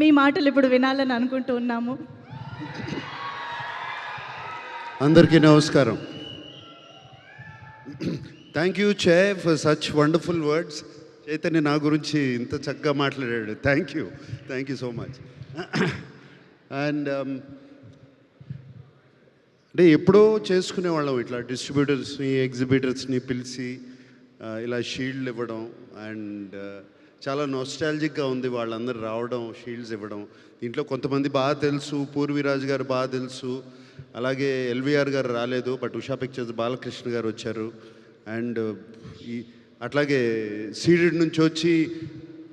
మీ మాటలు ఇప్పుడు వినాలని అనుకుంటూ ఉన్నాము. అందరికీ నమస్కారం. థ్యాంక్ యూ చే for such wonderful words. Chaitanya నా గురించి ఇంత చక్కగా మాట్లాడాడు. Thank you so much. And అంటే ఎప్పుడో చేసుకునేవాళ్ళం ఇట్లా డిస్ట్రిబ్యూటర్స్ని ఎగ్జిబిటర్స్ని పిలిచి ఇలా షీల్డ్లు ఇవ్వడం. అండ్ చాలా నోస్టాలజిక్గా ఉంది వాళ్ళందరూ రావడం, షీల్డ్స్ ఇవ్వడం. దీంట్లో కొంతమంది బాగా తెలుసు, పూర్వీరాజ్ గారు బాగా తెలుసు, అలాగే ఎల్వీఆర్ గారు రాలేదు, బట్ ఉషా పిక్చర్స్ బాలకృష్ణ గారు వచ్చారు. అండ్ అట్లాగే సీడెడ్ నుంచి వచ్చి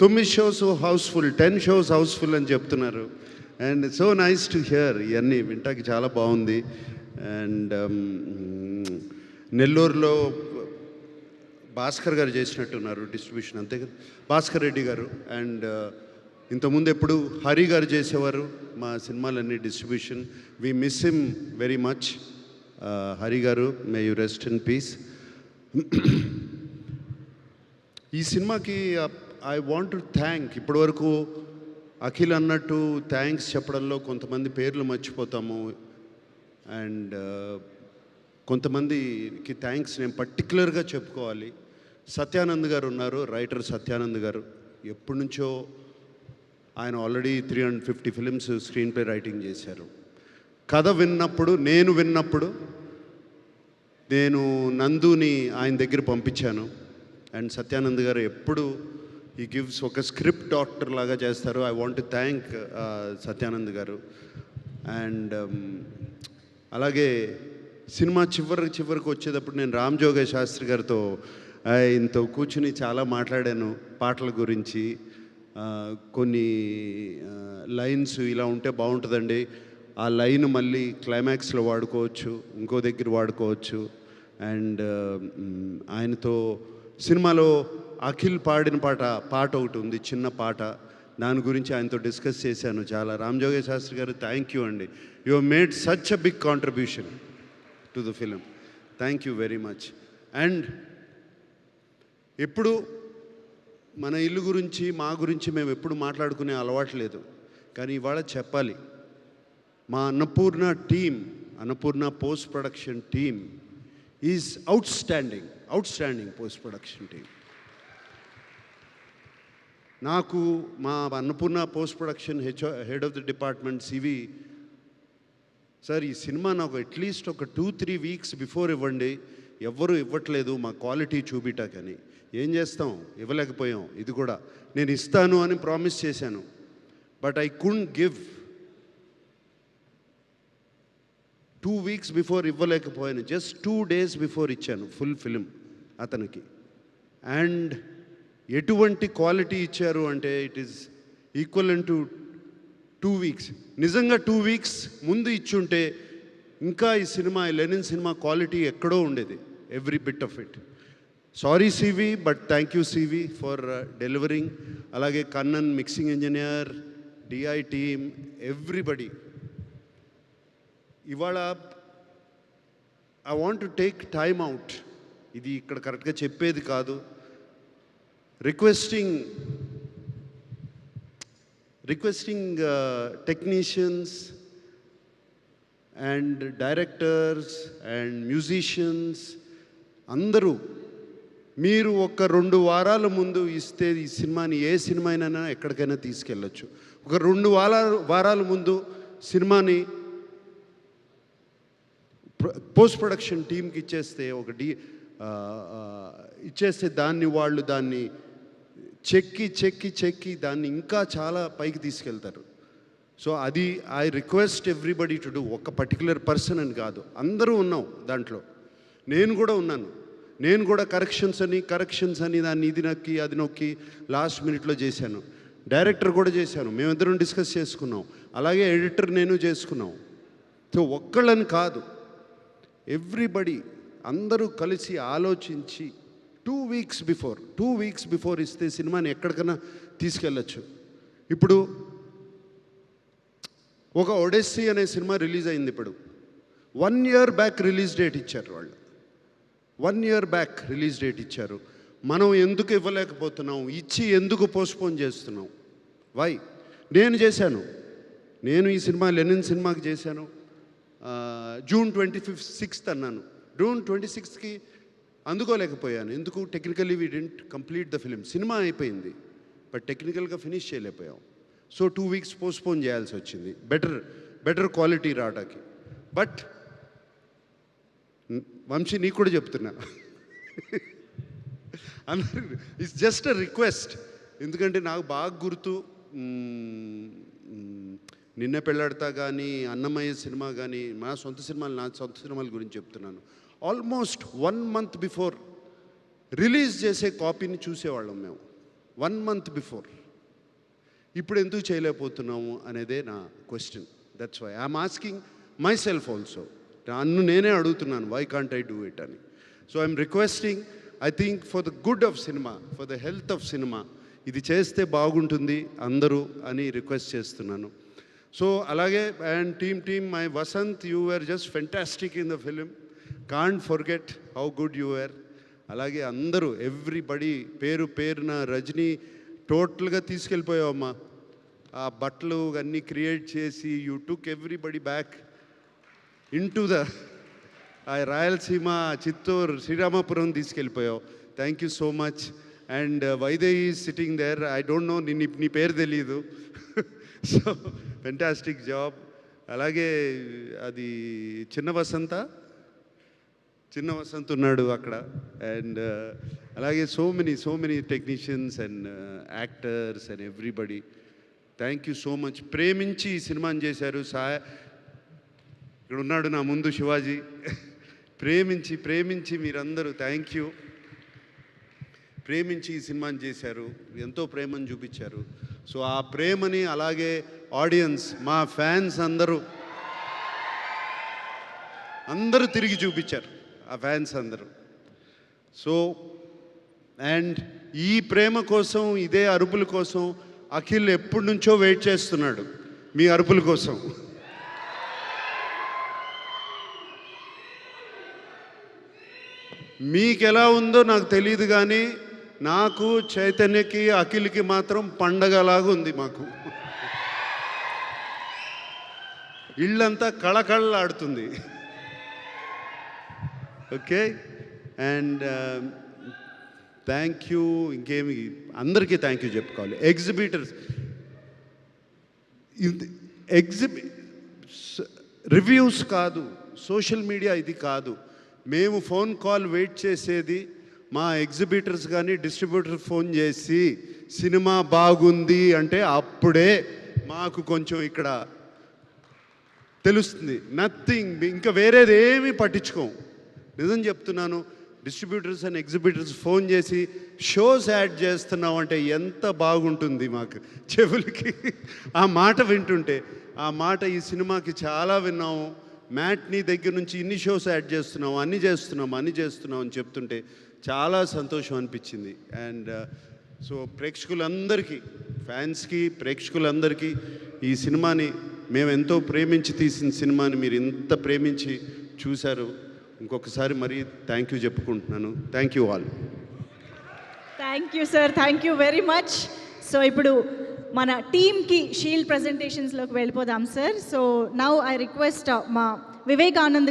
9 షోస్ హౌస్ఫుల్, 10 షోస్ హౌస్ఫుల్ అని చెప్తున్నారు. And so nice to hear. ఇవన్నీ వింటాకి చాలా బాగుంది. అండ్ నెల్లూరులో భాస్కర్ గారు చేసినట్టున్నారు డిస్ట్రిబ్యూషన్, అంతే కదా, భాస్కర్ రెడ్డి గారు. అండ్ ఇంతకుముందు ఎప్పుడు హరి గారు చేసేవారు మా సినిమాలన్నీ distribution. We miss him very much. Hari garu, may you rest in peace. ఈ సినిమాకి ఐ వాంట్ టు థ్యాంక్, ఇప్పటివరకు అఖిల్ అన్నట్టు థ్యాంక్స్ చెప్పడంలో కొంతమంది పేర్లు మర్చిపోతాము. అండ్ కొంతమందికి థ్యాంక్స్ నేను పర్టికులర్గా చెప్పుకోవాలి. సత్యానంద్ గారు ఉన్నారు, రైటర్ సత్యానంద్ గారు. ఎప్పటి నుంచో ఆయన already 350 films screen play writing చేశారు. కథ నేను విన్నప్పుడు నేను నందుని ఆయన దగ్గర పంపించాను. అండ్ సత్యానంద్ గారు ఎప్పుడు ఈ గివ్స్ ఒక స్క్రిప్ట్ డాక్టర్ లాగా చేస్తారు. I want to thank Satyanand గారు. అండ్ అలాగే సినిమా చివరికి వచ్చేటప్పుడు నేను రామ్ జోగయ్య శాస్త్రి గారితో ఆయనతో కూర్చుని చాలా మాట్లాడాను పాటల గురించి. కొన్ని లైన్స్ ఇలా ఉంటే బాగుంటుందండి, ఆ లైన్ మళ్ళీ క్లైమాక్స్లో వాడుకోవచ్చు, ఇంకో దగ్గర వాడుకోవచ్చు. అండ్ ఆయనతో సినిమాలో అఖిల్ పాడిన పాట ఒకటి ఉంది, చిన్న పాట, దాని గురించి ఆయనతో డిస్కస్ చేశాను చాలా. రామ్ జోగయ్య శాస్త్రి గారు, థ్యాంక్ యూ అండి. You have made such a big contribution to the film. Thank you very much. And ఎప్పుడు మన ఇల్లు గురించి, మా గురించి మేము ఎప్పుడు మాట్లాడుకునే అలవాటు లేదు, కానీ ఇవాళ చెప్పాలి. మా Annapurna post production team is outstanding post production team. నాకు మా Annapurna post production head of the department CV sir, ఈ సినిమా నాకు అట్లీస్ట్ ఒక 2-3 వీక్స్ బిఫోర్ ఇవ్వండి, ఎవ్వరూ ఇవ్వట్లేదు మా క్వాలిటీ చూపిటాకని. ఏం చేస్తాం, ఇవ్వలేకపోయాం. ఇది కూడా నేను ఇస్తాను అని ప్రామిస్ చేశాను, but I couldn't give. 2 weeks before ఇవ్వలేకపోయాను, జస్ట్ 2 డేస్ బిఫోర్ ఇచ్చాను ఫుల్ ఫిలిం అతనికి. అండ్ ఎటువంటి క్వాలిటీ ఇచ్చారు అంటే it is equivalent to 2 weeks. నిజంగా 2 వీక్స్ ముందు ఇచ్చుంటే ఇంకా ఈ సినిమా, లెనిన్ సినిమా క్వాలిటీ ఎక్కడో ఉండేది, every bit of it. Sorry CV, but thank you CV for delivering. అలాగే Kannan mixing engineer, DI team, everybody. ఇవాళ I want to take time out, ఇది ఇక్కడ కరెక్ట్గా చెప్పేది కాదు, requesting technicians and directors and musicians అందరూ మీరు ఒక 2 వారాల ముందు ఇస్తే ఈ సినిమాని, ఏ సినిమా అయినా ఎక్కడికైనా తీసుకెళ్ళచ్చు. ఒక 2 వారాల ముందు సినిమాని పోస్ట్ ప్రొడక్షన్ టీంకి ఇచ్చేస్తే, ఇచ్చేస్తే వాళ్ళు దాన్ని చెక్కి దాన్ని ఇంకా చాలా పైకి తీసుకెళ్తారు. సో అది I request everybody to do. ఒక పర్టికులర్ పర్సన్ అని కాదు, అందరూ ఉన్నాం దాంట్లో. నేను కూడా ఉన్నాను. నేను కూడా కరెక్షన్స్ అని దాన్ని ఇది నొక్కి అది నొక్కి లాస్ట్ మినిట్లో చేశాను. డైరెక్టర్ కూడా చేశాను, మేమిద్దరం డిస్కస్ చేసుకున్నాం. అలాగే ఎడిటర్ నేను చేసుకున్నాం. సో ఒక్కళ్ళని కాదు, ఎవ్రీబడి అందరూ కలిసి ఆలోచించి 2 వీక్స్ బిఫోర్ ఇస్తే సినిమాని ఎక్కడికైనా తీసుకెళ్ళచ్చు. ఇప్పుడు ఒక ఒడెస్సీ అనే సినిమా రిలీజ్ అయింది. ఇప్పుడు 1 year బ్యాక్ రిలీజ్ డేట్ ఇచ్చారు వాళ్ళు. 1 year బ్యాక్ రిలీజ్ డేట్ ఇచ్చారు. మనం ఎందుకు ఇవ్వలేకపోతున్నాం, ఇచ్చి ఎందుకు పోస్ట్పోన్ చేస్తున్నాం? వై? నేను చేశాను. నేను ఈ సినిమా లెనిన్ సినిమాకి చేశాను. జూన్ 26th అన్నాను. జూన్ 26కి అందుకోలేకపోయాను. ఎందుకు? Technically we didn't complete the film. Cinema అయిపోయింది, బట్ టెక్నికల్గా ఫినిష్ చేయలేకపోయాం. సో 2 weeks పోస్ట్పోన్ చేయాల్సి వచ్చింది బెటర్ క్వాలిటీ రావడానికి. బట్ వంశీ నీకు కూడా చెప్తున్నా, అందరూ ఇట్స్ జస్ట్ అ రిక్వెస్ట్. ఎందుకంటే నాకు బాగా గుర్తు, నిన్న పెళ్ళాడతా కానీ, అన్నమయ్య సినిమా కానీ, నా సొంత సినిమాల గురించి చెప్తున్నాను. ఆల్మోస్ట్ 1 month బిఫోర్ రిలీజ్ చేసే కాపీని చూసేవాళ్ళం మేము, 1 month బిఫోర్. ఇప్పుడు ఎందుకు చేయలేకపోతున్నాము అనేదే నా question. That's why I'm asking myself also. నన్ను నేనే అడుగుతున్నాను, why can't I do it అని. So I'm requesting, I think for the good of cinema, for the health of cinema, ఇది చేస్తే బాగుంటుంది అందరూ అని రిక్వెస్ట్ చేస్తున్నాను. సో అలాగే and team my Vasanth, you were just fantastic in the film. Can't forget how good you were. అలాగే అందరూ ఎవ్రీబడి పేరున, రజనీ టోటల్గా తీసుకెళ్ళిపోయావమ్మా. ఆ బట్టలు అన్నీ క్రియేట్ చేసి you took everybody back in to the Rayalaseema, Chittoor, Sriramapuram తీసుకెళ్ళిపోయావు. Thank you so much. And Vaidehi sitting there, I don't know, నీ పేరు తెలీదు. So fantastic job. అలాగే అది చిన్న వసంత్ ఉన్నాడు అక్కడ. అండ్ అలాగే so many technicians and actors and everybody, thank you so much. ప్రేమించి ఈ సినిమాని చేశారు. ఇక్కడ ఉన్నాడు నా ముందు శివాజీ. ప్రేమించి మీరందరూ థ్యాంక్ యూ. ప్రేమించి ఈ సినిమాని చేశారు, ఎంతో ప్రేమను చూపించారు. సో ఆ ప్రేమని అలాగే ఆడియన్స్, మా ఫ్యాన్స్ అందరూ తిరిగి చూపించారు, ఆ ఫ్యాన్స్ అందరూ. సో అండ్ ఈ ప్రేమ కోసం, ఇదే అరుపుల కోసం అఖిల్ ఎప్పటి నుంచో వెయిట్ చేస్తున్నాడు, మీ అరుపుల కోసం. మీకు ఎలా ఉందో నాకు తెలియదు, కానీ నాకు, చైతన్యకి, అఖిల్కి మాత్రం పండగలాగా ఉంది. మాకు ఇళ్ళంతా కళకళలాడుతుంది. ఓకే. And thank you. ఇంకేమి అందరికీ థ్యాంక్ యూ చెప్పుకోవాలి. ఎగ్జిబిటర్స్, రివ్యూస్ కాదు, సోషల్ మీడియా ఇది కాదు. మేము ఫోన్ కాల్ వెయిట్ చేసేది మా ఎగ్జిబిటర్స్ కానీ డిస్ట్రిబ్యూటర్ ఫోన్ చేసి సినిమా బాగుంది అంటే అప్పుడే మాకు కొంచెం ఇక్కడ తెలుస్తుంది. నథింగ్, ఇంకా వేరేది ఏమీ పట్టించుకోం. నిజం చెప్తున్నాను. డిస్ట్రిబ్యూటర్స్ అండ్ ఎగ్జిబిటర్స్ ఫోన్ చేసి షోస్ యాడ్ చేస్తున్నావు అంటే ఎంత బాగుంటుంది మాకు చెవులకి. ఆ మాట వింటుంటే, ఆ మాట ఈ సినిమాకి చాలా విన్నాము. మ్యాట్నీ దగ్గర నుంచి ఇన్ని షోస్ యాడ్ చేస్తున్నాం, అన్ని చేస్తున్నాం అని చెప్తుంటే చాలా సంతోషం అనిపించింది. అండ్ సో ప్రేక్షకులందరికీ, ఫ్యాన్స్కి, ప్రేక్షకులందరికీ ఈ సినిమాని మేము ఎంతో ప్రేమించి తీసిన సినిమాని మీరు ఇంత ప్రేమించి చూశారు. ఇంకొకసారి మరీ థ్యాంక్ యూ చెప్పుకుంటున్నాను. Thank you all. Thank you sir, thank you very much. So ఇప్పుడు మన టీమ్కి షీల్డ్ ప్రజెంటేషన్స్లోకి వెళ్ళిపోదాం sir. So now I request మా వివేకానంద్